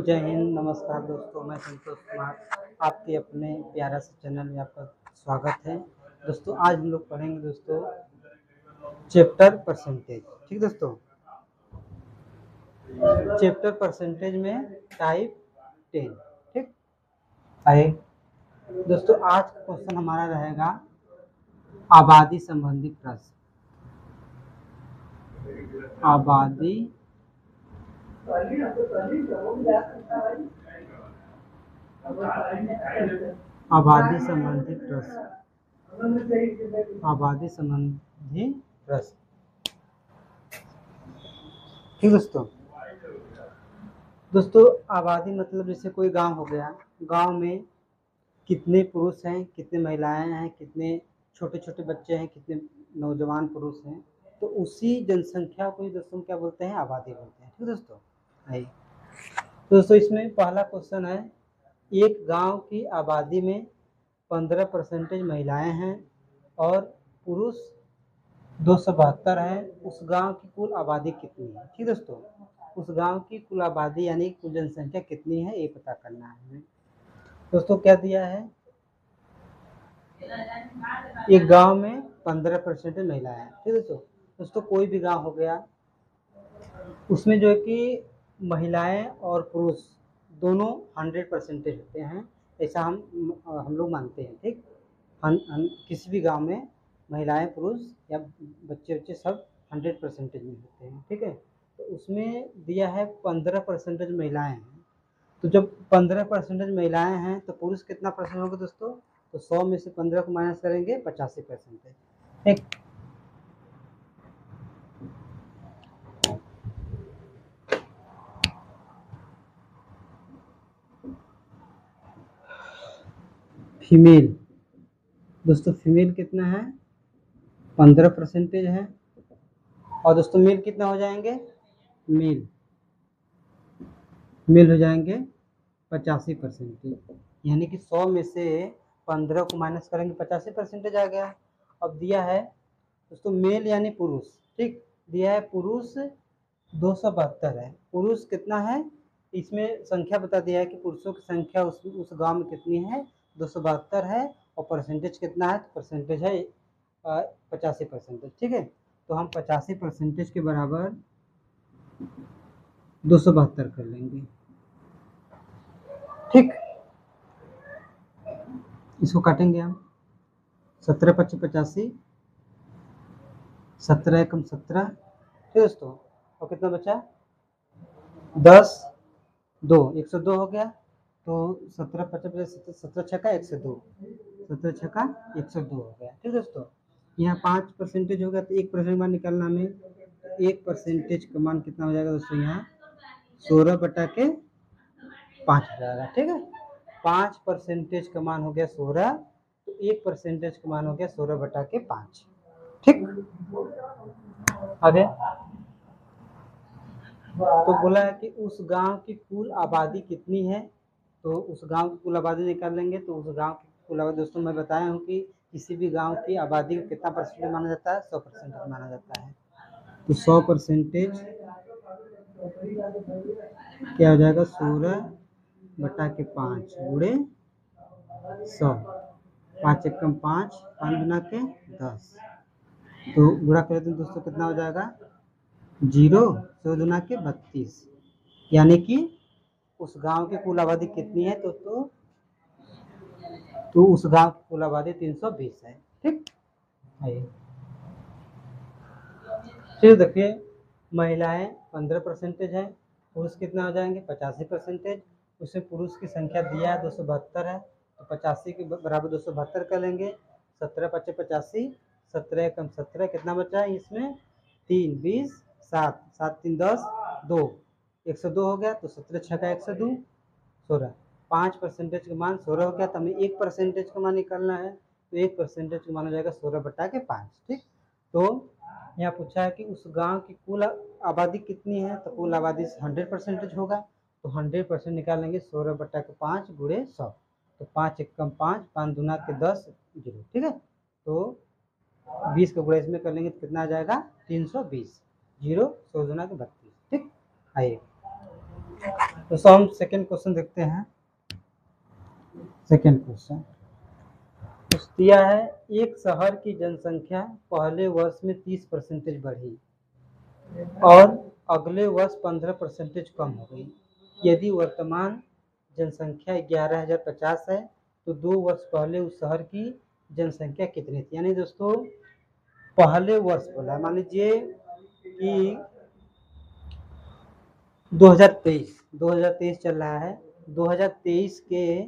जय हिंद, नमस्कार दोस्तों। मैं संतोष कुमार आपके अपने प्यारा से चैनल में आपका स्वागत है। दोस्तों आज हम लोग पढ़ेंगे दोस्तों चैप्टर परसेंटेज। ठीक दोस्तों, चैप्टर परसेंटेज में टाइप 10। ठीक, आइए दोस्तों, आज का क्वेश्चन हमारा रहेगा आबादी संबंधी प्रश्न। आबादी संबंधी प्रश्न। आबादी संबंधी प्रश्न। ठीक दोस्तों, आबादी मतलब जैसे कोई गांव हो गया, गांव में कितने पुरुष हैं, कितने महिलाएं हैं, कितने छोटे छोटे बच्चे हैं, कितने नौजवान पुरुष हैं, तो उसी जनसंख्या को ही दोस्तों क्या बोलते हैं, आबादी बोलते हैं। ठीक दोस्तों, आइए तो दोस्तों इसमें पहला क्वेश्चन है, एक गांव की आबादी में 15% महिलाएं हैं और पुरुष 272 है, उस गांव की कुल आबादी कितनी है। ठीक दोस्तों, उस गांव की कुल आबादी यानी कुल जनसंख्या कितनी है ये पता करना है हमें। दोस्तों क्या दिया है, एक गांव में 15% महिलाएं हैं। ठीक दोस्तों, कोई भी गांव हो गया, उसमें जो है कि महिलाएं और पुरुष दोनों 100% होते हैं, ऐसा हम लोग मानते हैं। ठीक, हम किसी भी गांव में महिलाएं पुरुष या बच्चे सब 100% में होते हैं। ठीक है, तो उसमें दिया है 15% महिलाएं हैं, तो जब 15% महिलाएं हैं तो पुरुष कितना परसेंट होगा दोस्तों, तो 100 में से 15 को माइनस करेंगे 85%। ठीक, फीमेल दोस्तों, फीमेल कितना है, 15% है, और दोस्तों मेल कितना हो जाएंगे, मेल हो जाएंगे 85%, यानी कि 100 में से 15 को माइनस करेंगे 85% आ गया। अब दिया है दोस्तों मेल यानी पुरुष। ठीक, दिया है पुरुष 272 है, पुरुष कितना है, इसमें संख्या बता दिया है कि पुरुषों की संख्या उस गांव में कितनी है, 272 है, और परसेंटेज कितना है, तो परसेंटेज है 85%। ठीक है, तो हम 85% के बराबर 272 कर लेंगे। ठीक, इसको काटेंगे हम, 17 25 85, 17 एकम 17। ठीक दोस्तों, और कितना बचा, 10 2 102 हो गया, तो 17 50 17 छक्का 102, 17 छक्का 102 हो गया। ठीक दोस्तों, यहाँ 5% हो गया, तो 1% मान निकालना हमें, 1% का मान कितना हो जाएगा दोस्तों, यहाँ 16/5 हो जाएगा। ठीक है, 5% का मान हो गया 16, तो 1% का मान हो गया 16/5। ठीक, आगे तो बोला है कि उस गांव की कुल आबादी कितनी है, तो उस गांव की कुल आबादी निकाल लेंगे। तो उस गांव की कुल आबादी दोस्तों मैं बताया हूँ कि किसी भी गांव की आबादी को कितना परसेंट माना जाता है, 100% माना जाता है। तो 100% क्या हो जाएगा, 16/5 गुणे 100, 5 एकम 5, 5 गुना के 10, तो गुणा करें तो दोस्तों कितना हो जाएगा, 0 100 गुना के 32, यानी कि उस गांव की कुल आबादी कितनी है, तो उस गांव की कुल आबादी 320 है। ठीक, आइए फिर देखिए, महिलाएं 15% है, पुरुष कितना हो जाएंगे 85%, उसमें पुरुष की संख्या दिया है 272 है, तो 85 के बराबर 272 कर लेंगे, 17 25 85, 17 एकम 17, कितना बचा है इसमें, 3 20 7 7 3 10 2, 102 हो गया, तो 17 छक्का 102 16, 5% का मान 16 हो गया, तो हमें 1% का मान निकालना है, तो 1% का मान हो जाएगा 16/5। ठीक, तो यहाँ पूछा है कि उस गांव की कुल आबादी कितनी है, तो कुल आबादी 100% होगा, तो 100% निकालेंगे 16/5 गुणे 100, तो 5 एकम 5, 5 दूना के 10 0। ठीक है, तो 20 का गुणा इसमें कर लेंगे तो कितना आ जाएगा, 320, 0 100 दूना के 32। ठीक, आइए दोस्तों हम सेकेंड क्वेश्चन देखते हैं। सेकेंड क्वेश्चन दिया है, एक शहर की जनसंख्या पहले वर्ष में 30% बढ़ी और अगले वर्ष 15% कम हो गई। यदि वर्तमान जनसंख्या 11,050 है तो 2 वर्ष पहले उस शहर की जनसंख्या कितनी थी। यानी दोस्तों पहले वर्ष बोला, मान लीजिए कि 2023 चल रहा है। 2023 के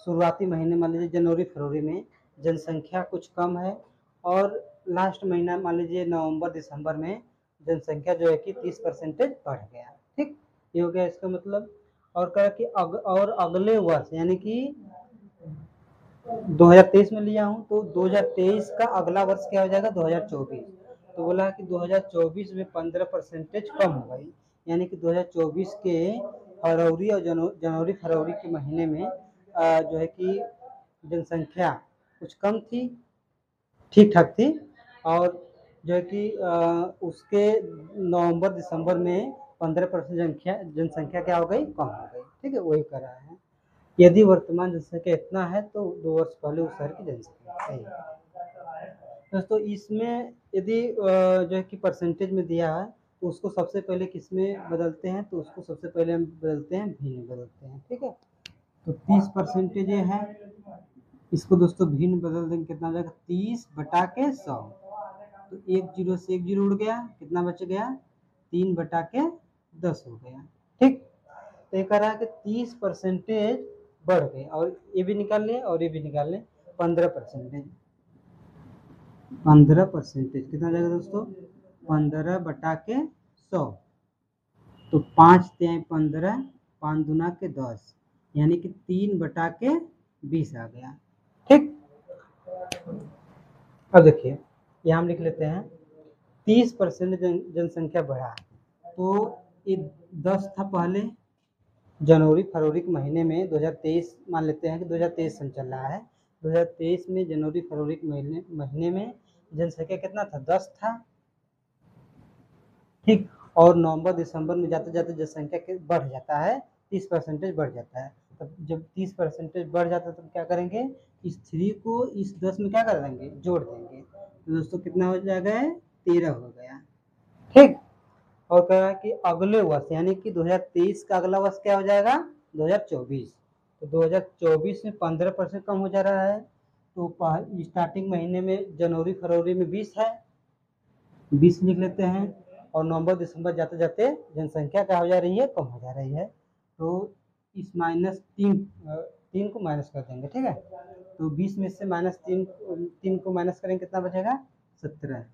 शुरुआती महीने मान लीजिए जनवरी फरवरी में जनसंख्या कुछ कम है और लास्ट महीना मान लीजिए नवंबर दिसंबर में जनसंख्या जो है कि 30% बढ़ गया। ठीक, ये हो गया इसका मतलब। और कहा कि और अगले वर्ष यानी कि 2023 में लिया हूँ तो 2023 का अगला वर्ष क्या हो जाएगा 2024। तो बोला कि 2024 में 15% कम हो गई। यानी कि 2024 के फरवरी और जनवरी फरवरी के महीने में जो है कि जनसंख्या कुछ कम थी, ठीक ठाक थी, और जो है कि उसके नवंबर दिसंबर में 15% जनसंख्या क्या हो गई, कम हो गई। ठीक है, वही कर रहा है। यदि वर्तमान जनसंख्या इतना है तो 2 वर्ष पहले उस शहर की जनसंख्या सही है। दोस्तों इसमें यदि जो है कि परसेंटेज में दिया है तो उसको सबसे पहले किस में बदलते हैं, तो उसको सबसे पहले हम बदलते हैं भी में बदलते हैं। ठीक है, तो 30% ये है, इसको दोस्तों भी में बदल देंगे, कितना हो जाएगा 30/100। तो 1 0 से 1 0 उड़ गया, कितना बच गया 3/10 हो गया। ठीक, तो ये कह रहा है कि 30% बढ़ गए, और ये भी निकाल लें और ये भी निकाल लें। 15% कितना जाएगा दोस्तों 15/100। तो 5 तिहाई 15, 5 दूना के 10, यानी कि 3/20 आ गया। ठीक, अब देखिए यहाँ हम लिख लेते हैं 30% जनसंख्या बढ़ा, तो ये 10 था पहले जनवरी फरवरी के महीने में 2023 मान लेते हैं कि 2023 सन चल रहा है। 2023 में जनवरी फरवरी के महीने में जनसंख्या कितना था 10 था। ठीक, और नवंबर दिसंबर में जाते जाते जनसंख्या बढ़ जाता है, 30% बढ़ जाता है। तब जब 30% बढ़ जाता है तो क्या करेंगे, इस 3 को इस 10 में क्या कर देंगे, जोड़ देंगे। तो दोस्तों कितना हो जाएगा 13 हो गया। ठीक, और कह रहा है कि अगले वर्ष यानी कि 2023 का अगला वर्ष क्या हो जाएगा 2024। तो 2024 में 15% कम हो जा रहा है। तो स्टार्टिंग महीने में जनवरी फरवरी में 20 है, 20 लिख लेते हैं, और नवंबर दिसंबर जाते जाते जनसंख्या क्या हो जा रही है, कम हो जा रही है। तो इस -3 को माइनस कर देंगे। ठीक है, तो 20 में से -3 को माइनस करेंगे, कितना बचेगा 17।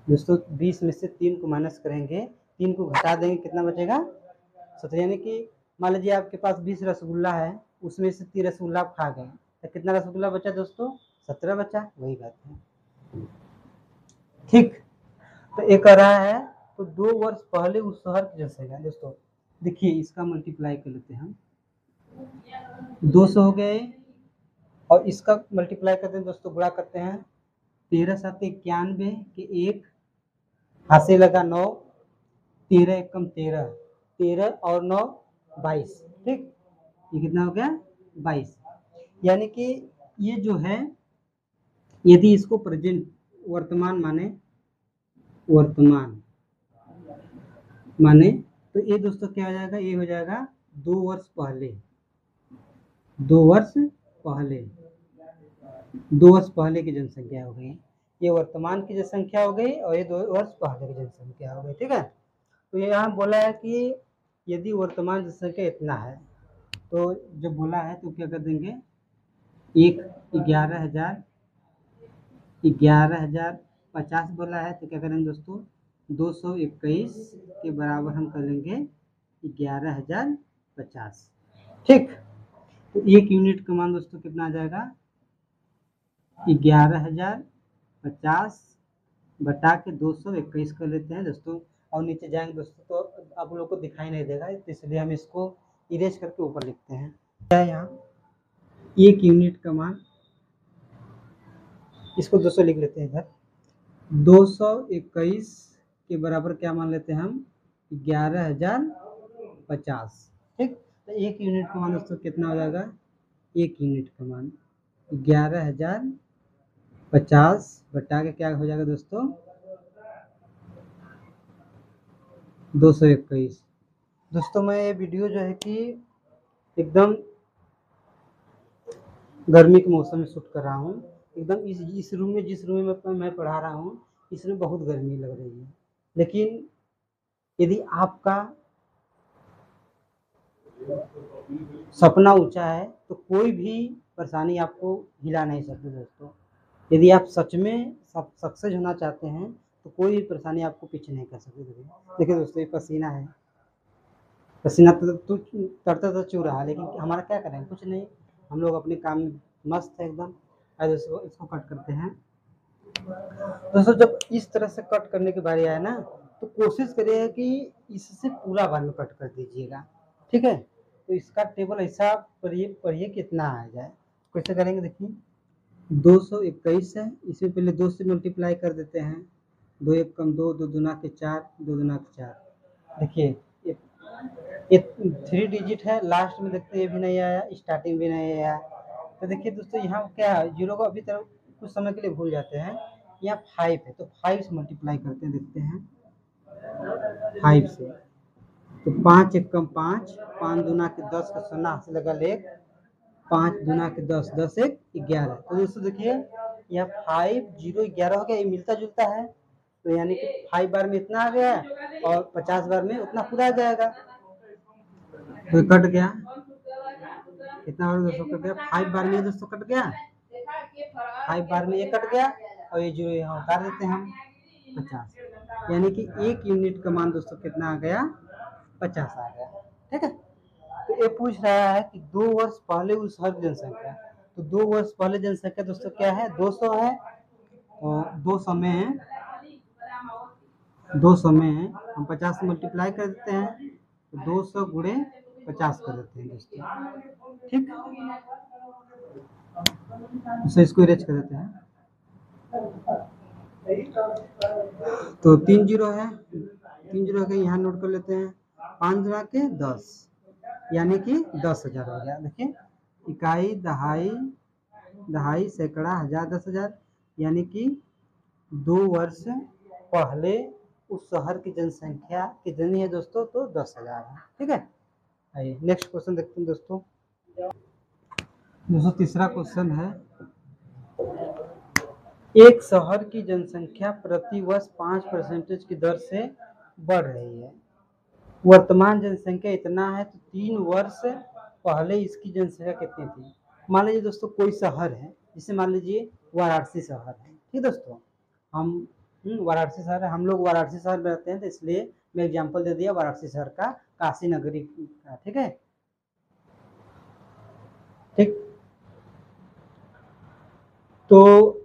दोस्तों 20 में से 3 को माइनस करेंगे, 3 को घटा देंगे, कितना बचेगा 17। यानी कि मान लीजिए आपके पास 20 रसगुल्ला है, उसमें से 3 रसगुल्ला आप खा गए, तो कितना रसगुल्ला बचा दोस्तों 17 बचा, वही बात है। ठीक, तो ये कर रहा है तो 2 वर्ष पहले उस शहर की जनसंख्या। दोस्तों देखिए इसका मल्टीप्लाई कर लेते हैं हम, 200 हो गए, और इसका मल्टीप्लाई करते हैं दोस्तों, गुणा करते हैं 13 7 91 के 1 हाथ से लगा 9, 13 एकम 13, 13 और 9 22। ठीक, ये कितना हो गया 22। यानी कि ये जो है, यदि इसको प्रेजेंट वर्तमान माने तो ये दोस्तों क्या हो जाएगा, ये हो जाएगा 2 वर्ष पहले, 2 वर्ष पहले की जनसंख्या हो गई। ये वर्तमान की जनसंख्या हो गई और ये 2 वर्ष पहले की जनसंख्या हो गई। ठीक है, तो ये यहाँ बोला है कि यदि वर्तमान जनसंख्या इतना है, तो जब बोला है तो क्या कर देंगे, 11,050 बोला है, तो क्या करेंगे दोस्तों 221 के बराबर हम कर लेंगे 11,050। ठीक, तो 1 यूनिट का मान दोस्तों कितना आ जाएगा 11,050 बटा के 221 कर लेते हैं दोस्तों, और नीचे जाएंगे दोस्तों तो आप लोग को दिखाई नहीं देगा, इसलिए हम इसको इरेज करके ऊपर लिखते हैं। क्या है यहाँ 1 यूनिट का मान, इसको 200 लिख लेते हैं इधर, 221 के बराबर क्या मान लेते हैं हम 11,050। 50। ठीक, तो 1 यूनिट का मान दोस्तों कितना हो जाएगा, 1 यूनिट का मान 11,050 बटा के क्या हो जाएगा दोस्तों, 221। दोस्तों मैं ये वीडियो जो है कि एकदम गर्मी के मौसम में शूट कर रहा हूँ। एकदम इस रूम में, जिस रूम में मैं पढ़ा रहा हूँ, इसमें बहुत गर्मी लग रही है। लेकिन यदि आपका सपना ऊंचा है तो कोई भी परेशानी आपको हिला नहीं सकती दोस्तों। यदि आप सच में सक्सेस होना चाहते हैं तो कोई भी परेशानी आपको पीछे नहीं कर सकती। देखिए दोस्तों, ये पसीना है, पसीना तो तरता तो चू रहा है, लेकिन हमारा क्या करें, कुछ नहीं, हम लोग अपने काम में मस्त है एकदम। दोस्तों इसको कट करते हैं। दोस्तों जब इस तरह से कट करने की बारी आए ना, तो कोशिश करिए कि इससे पूरा बार में कट कर दीजिएगा। ठीक है, तो इसका टेबल ऐसा पढ़िए कितना आ जाए। कैसे करेंगे, देखिए 221 है, इसमें पहले 2 से मल्टीप्लाई कर देते हैं। 2 एक कम 2, 2 दूना के 4, 2 दूना के 4। देखिए ये 3 डिजिट है, लास्ट में देखते ये भी नहीं आया, स्टार्टिंग भी नहीं आया। तो देखिए दोस्तों यहाँ क्या है, जीरो को अभी तक कुछ समय के लिए भूल जाते हैं। यहाँ 5 है तो 5 से मल्टीप्लाई करते हैं, देखते हैं 5 से। तो 5 एक कम 5, 5 दूना के 10 का सुना से लगा लेख, 5 दूना के 10, 10 एक 11। तो दोस्तों देखिए यहाँ 5 0 11 हो गया, ये मिलता जुलता है। तो यानी कि 5 बार में इतना आ गया और 50 बार में उतना पूरा आ जाएगा। तो कट गया, कितना बार दोस्तों कट गया, 5 बार में दोस्तों कट गया, 5 बार में ये कट गया और ये जीरो यहाँ उतार देते हैं हम 50। यानी कि 1 यूनिट का मान दोस्तों कितना आ गया, 50 आ गया। ठीक है, तो ये पूछ रहा है कि 2 वर्ष पहले उस शहर की जनसंख्या। तो 2 वर्ष पहले जनसंख्या दोस्तों क्या है, 200 है। और 200 में 200 में हम 50 से मल्टीप्लाई कर देते हैं, तो 200 गुणे 50 कर देते हैं दोस्तों। ठीक, तो इसको इरेज कर देते हैं। तो 3 जीरो है, 3 जीरो के यहाँ नोट कर लेते हैं। 5 गुना के 10 यानी कि 10,000 हो गया। देखिए इकाई, दहाई, दहाई, सैकड़ा, हजार, 10,000। यानी कि 2 वर्ष पहले उस शहर की जनसंख्या कितनी है दोस्तों, तो 10,000 है। ठीक है, आइए नेक्स्ट क्वेश्चन देखते हैं दोस्तों। तीसरा क्वेश्चन है, एक शहर की जनसंख्या प्रति वर्ष 5% की दर से बढ़ रही है। वर्तमान जनसंख्या इतना है, तो 3 वर्ष पहले इसकी जनसंख्या कितनी थी। मान लीजिए दोस्तों कोई शहर है, जैसे मान लीजिए वाराणसी शहर है। ठीक दोस्तों, हम वाराणसी शहर है, हम लोग वाराणसी शहर में रहते हैं, तो इसलिए मैं एग्जांपल दे दिया वाराणसी शहर का, काशी नगरी का। ठीक है, ठीक, तो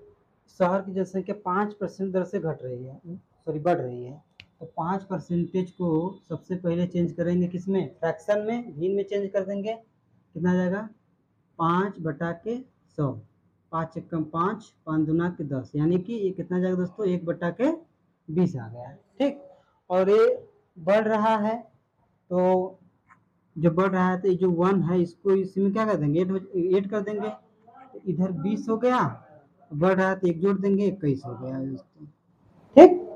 शहर की जनसंख्या 5% दर से घट रही है, सॉरी बढ़ रही है। तो 5% को सबसे पहले चेंज करेंगे किसमें, फ्रैक्शन में, घीन में चेंज कर देंगे। कितना आ जाएगा, 5 बटा के 100, 5 एक कम 5, 5 दूना के 10, यानी कि ये कितना जाएगा दोस्तों, 1 बटा के 20 आ गया। ठीक, और ये बढ़ रहा है, तो जो बढ़ रहा है तो ये जो 1 है इसको इसमें क्या कर देंगे, 8 कर देंगे। तो इधर 20 हो गया, बढ़ रहा है तो 1 जोड़ देंगे, 21 हो गया दोस्तों। ठीक,